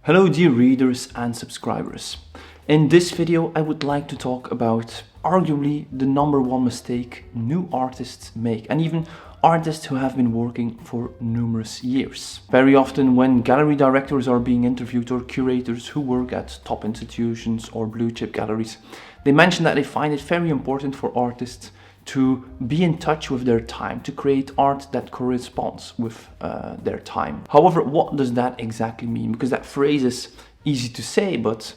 Hello dear readers and subscribers. In this video I would like to talk about arguably the number one mistake new artists make, and even artists who have been working for numerous years. Very often when gallery directors are being interviewed or curators who work at top institutions or blue chip galleries, they mention that they find it very important for artists to be in touch with their time, to create art that corresponds with their time. However, what does that exactly mean? Because that phrase is easy to say, but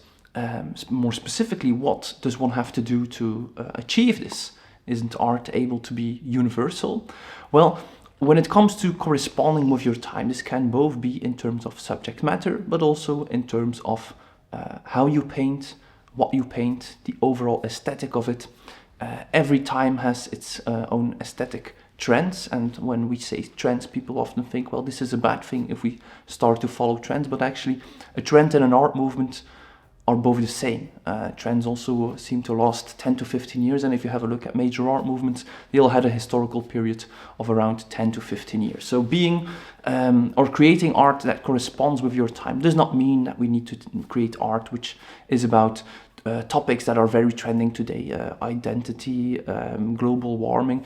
more specifically, what does one have to do to achieve this? Isn't art able to be universal? Well, when it comes to corresponding with your time, this can both be in terms of subject matter, but also in terms of how you paint, what you paint, the overall aesthetic of it. Every time has its own aesthetic trends, and when we say trends, people often think, well, this is a bad thing if we start to follow trends, but actually a trend and an art movement are both the same. Trends also seem to last 10 to 15 years, and if you have a look at major art movements, they all had a historical period of around 10 to 15 years. So being or creating art that corresponds with your time does not mean that we need to create art which is about topics that are very trending today, identity, global warming.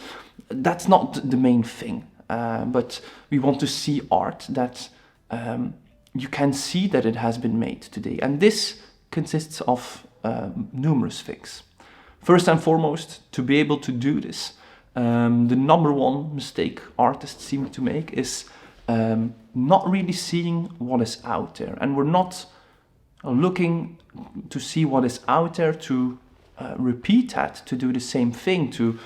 That's not the main thing, but we want to see art that you can see that it has been made today. And this consists of numerous things. First and foremost, to be able to do this, the number one mistake artists seem to make is not really seeing what is out there. And we're not looking to see what is out there, to repeat that, to do the same thing, to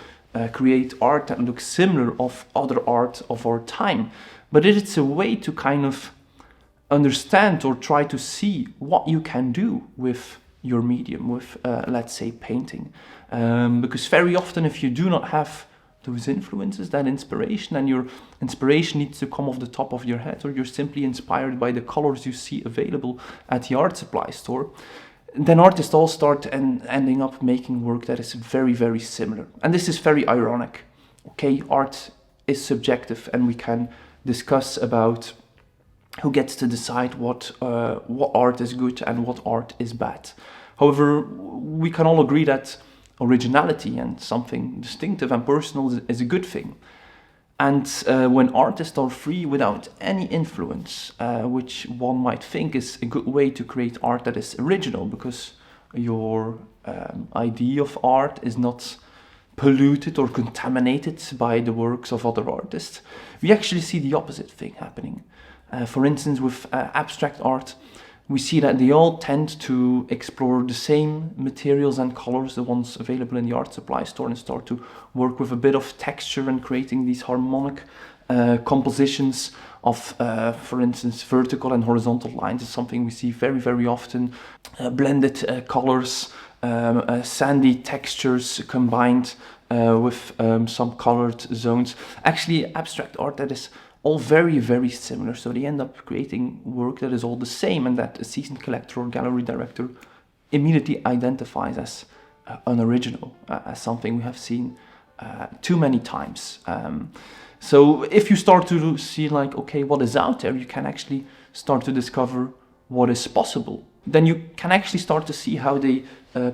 create art that looks similar of other art of our time. But it's a way to kind of understand or try to see what you can do with your medium, with let's say painting. Because very often if you do not have those influences, that inspiration, and your inspiration needs to come off the top of your head, or you're simply inspired by the colors you see available at the art supply store, then artists all start ending up making work that is very, very similar. And this is very ironic. Okay, art is subjective, and we can discuss about who gets to decide what art is good and what art is bad. However, we can all agree that originality and something distinctive and personal is a good thing. And when artists are free without any influence, which one might think is a good way to create art that is original, because your idea of art is not polluted or contaminated by the works of other artists, we actually see the opposite thing happening. For instance, with abstract art, we see that they all tend to explore the same materials and colors, the ones available in the art supply store, and start to work with a bit of texture and creating these harmonic compositions of, for instance, vertical and horizontal lines is something we see very, very often. Blended colors, sandy textures combined with some colored zones. Actually, abstract art that is all very, very similar. So they end up creating work that is all the same, and that a seasoned collector or gallery director immediately identifies as unoriginal, as something we have seen too many times. So if you start to see like, okay, what is out there, you can actually start to discover what is possible. Then you can actually start to see how they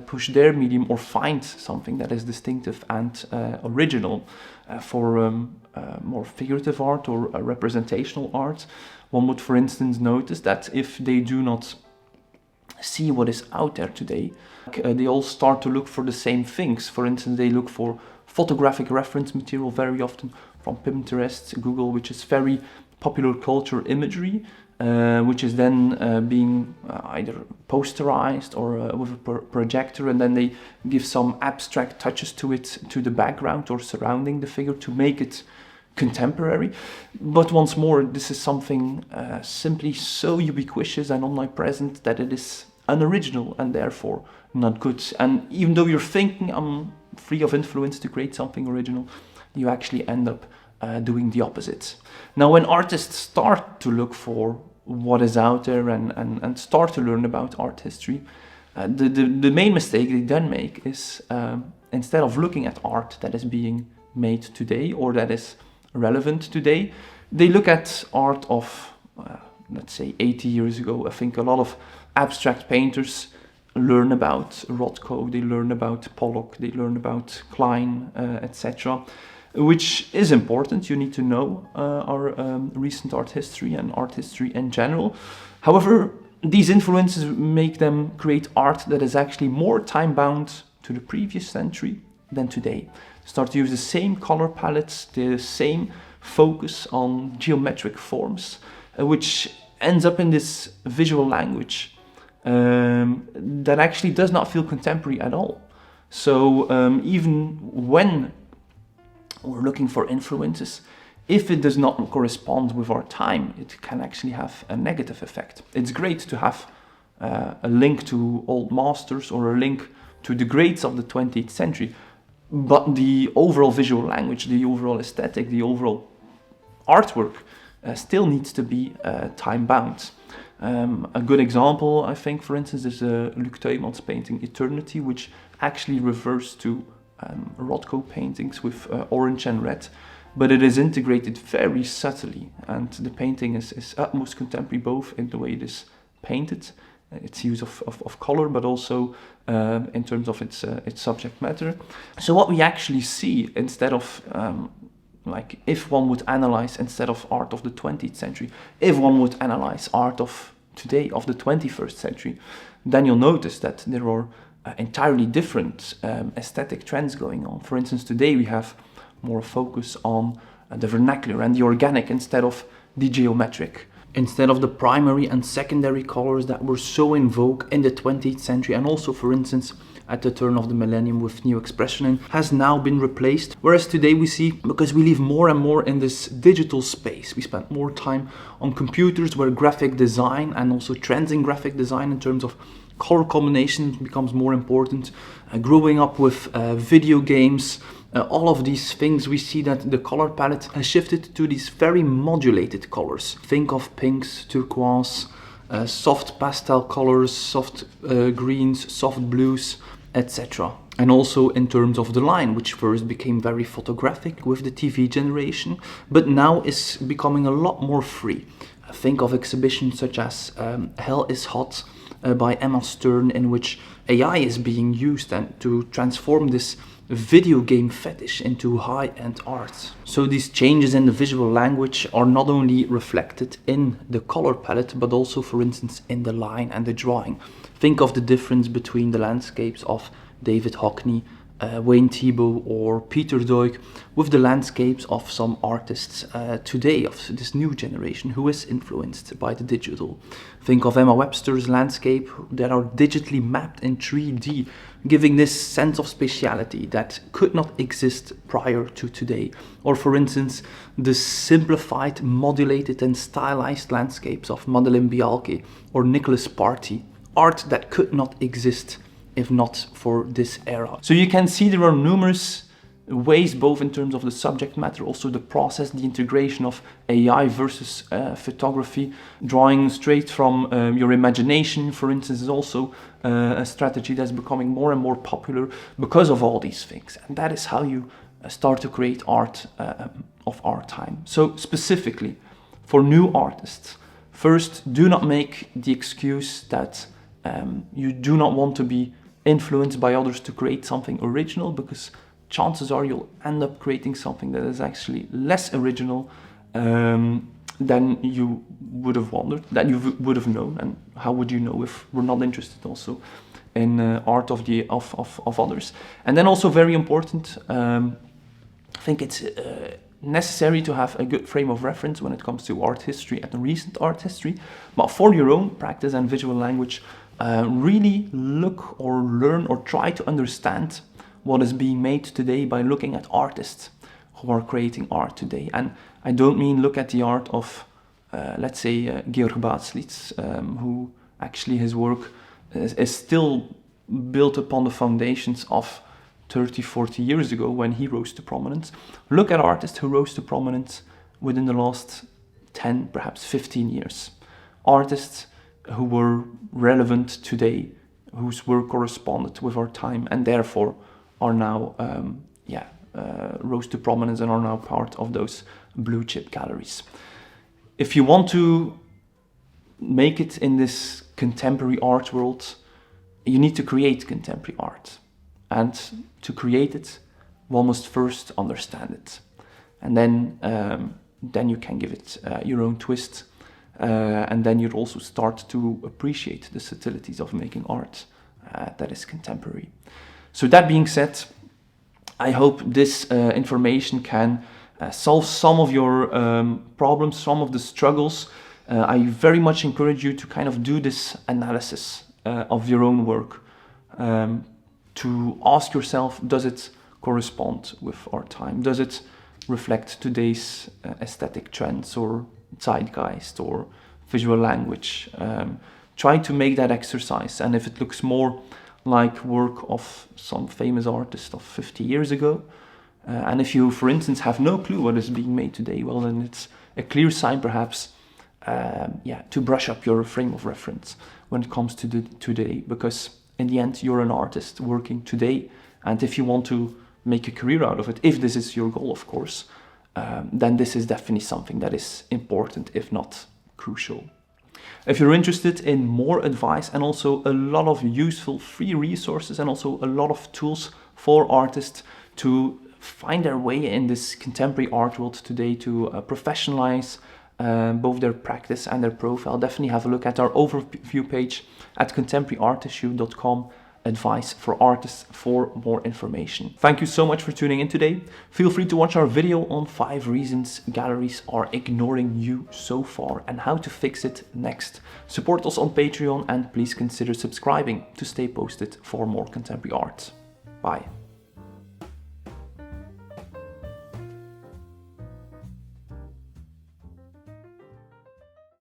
push their medium or find something that is distinctive and original. For more figurative art or representational art, one would, for instance, notice that if they do not see what is out there today, they all start to look for the same things. For instance, they look for photographic reference material very often from Pinterest, Google, which is very popular culture imagery, which is then being either posterized or with a projector, and then they give some abstract touches to it, to the background or surrounding the figure, to make it contemporary. But once more, this is something simply so ubiquitous and omnipresent that it is unoriginal and therefore not good. And even though you're thinking I'm free of influence to create something original, you actually end up doing the opposite. Now, when artists start to look for what is out there and start to learn about art history, the main mistake they then make is instead of looking at art that is being made today or that is relevant today, they look at art of let's say 80 years ago. I think a lot of abstract painters learn about Rothko, they learn about Pollock, they learn about Klein, etc., which is important. You need to know our recent art history and art history in general. However, these influences make them create art that is actually more time-bound to the previous century than today. Start to use the same color palettes, the same focus on geometric forms, which ends up in this visual language that actually does not feel contemporary at all. So even when we're looking for influences, if it does not correspond with our time, it can actually have a negative effect. It's great to have a link to old masters or a link to the greats of the 20th century, but the overall visual language, the overall aesthetic, the overall artwork still needs to be time-bound. A good example, I think, for instance, is Luc Tuymans' painting Eternity, which actually refers to Rothko paintings with orange and red, but it is integrated very subtly, and the painting is utmost contemporary both in the way it is painted, its use of color, but also in terms of its subject matter. So what we actually see, instead of like if one would analyze, instead of art of the 20th century, if one would analyze art of today, of the 21st century, then you'll notice that there are entirely different aesthetic trends going on. For instance, today we have more focus on the vernacular and the organic instead of the geometric. Instead of the primary and secondary colors that were so in vogue in the 20th century, and also, for instance, at the turn of the millennium with New Expressionism, has now been replaced. Whereas today we see, because we live more and more in this digital space, we spend more time on computers where graphic design and also trends in graphic design in terms of color combination becomes more important. Growing up with video games, all of these things, we see that the color palette has shifted to these very modulated colors. Think of pinks, turquoise, soft pastel colors, soft greens, soft blues, etc. And also in terms of the line, which first became very photographic with the TV generation, but now is becoming a lot more free. Think of exhibitions such as Hell is Hot by Emma Stern, in which AI is being used and to transform this video game fetish into high-end art. So these changes in the visual language are not only reflected in the color palette, but also, for instance, in the line and the drawing. Think of the difference between the landscapes of David Hockney, Wayne Thiebaud or Peter Doig with the landscapes of some artists today, of this new generation who is influenced by the digital. Think of Emma Webster's landscape that are digitally mapped in 3D, giving this sense of spatiality that could not exist prior to today. Or for instance, the simplified, modulated and stylized landscapes of Madeleine Bialke or Nicholas Party, art that could not exist if not for this era. So you can see there are numerous ways, both in terms of the subject matter, also the process, the integration of AI versus photography. Drawing straight from your imagination, for instance, is also a strategy that's becoming more and more popular because of all these things. And that is how you start to create art of our time. So specifically for new artists, first, do not make the excuse that you do not want to be influenced by others to create something original, because chances are you'll end up creating something that is actually less original than you would have wondered, that you would have known. And how would you know if we're not interested also in art of others? And then also very important, I think it's necessary to have a good frame of reference when it comes to art history and recent art history. But for your own practice and visual language, really look or learn or try to understand what is being made today by looking at artists who are creating art today. And I don't mean look at the art of, let's say, Georg Baatslitz, who actually his work is still built upon the foundations of 30, 40 years ago when he rose to prominence. Look at artists who rose to prominence within the last 10, perhaps 15 years. Artists who were relevant today, whose work corresponded with our time and therefore are now, rose to prominence and are now part of those blue chip galleries. If you want to make it in this contemporary art world, you need to create contemporary art. And to create it, one must first understand it. And then you can give it your own twist. And then you'd also start to appreciate the subtleties of making art that is contemporary. So that being said, I hope this information can solve some of your problems, some of the struggles. I very much encourage you to kind of do this analysis of your own work, to ask yourself, does it correspond with our time? Does it reflect today's aesthetic trends or zeitgeist or visual language? Try to make that exercise, and if it looks more like work of some famous artist of 50 years ago, and if you, for instance, have no clue what is being made today, well, then it's a clear sign perhaps to brush up your frame of reference when it comes to today, because in the end you're an artist working today, and if you want to make a career out of it, if this is your goal, of course, then this is definitely something that is important, if not crucial. If you're interested in more advice and also a lot of useful free resources and also a lot of tools for artists to find their way in this contemporary art world today, to professionalize both their practice and their profile, definitely have a look at our overview page at contemporaryartissue.com. Advice for artists for more information. Thank you so much for tuning in today. Feel free to watch our video on 5 reasons galleries are ignoring you so far and how to fix it next. Support us on Patreon and please consider subscribing to stay posted for more contemporary art. Bye.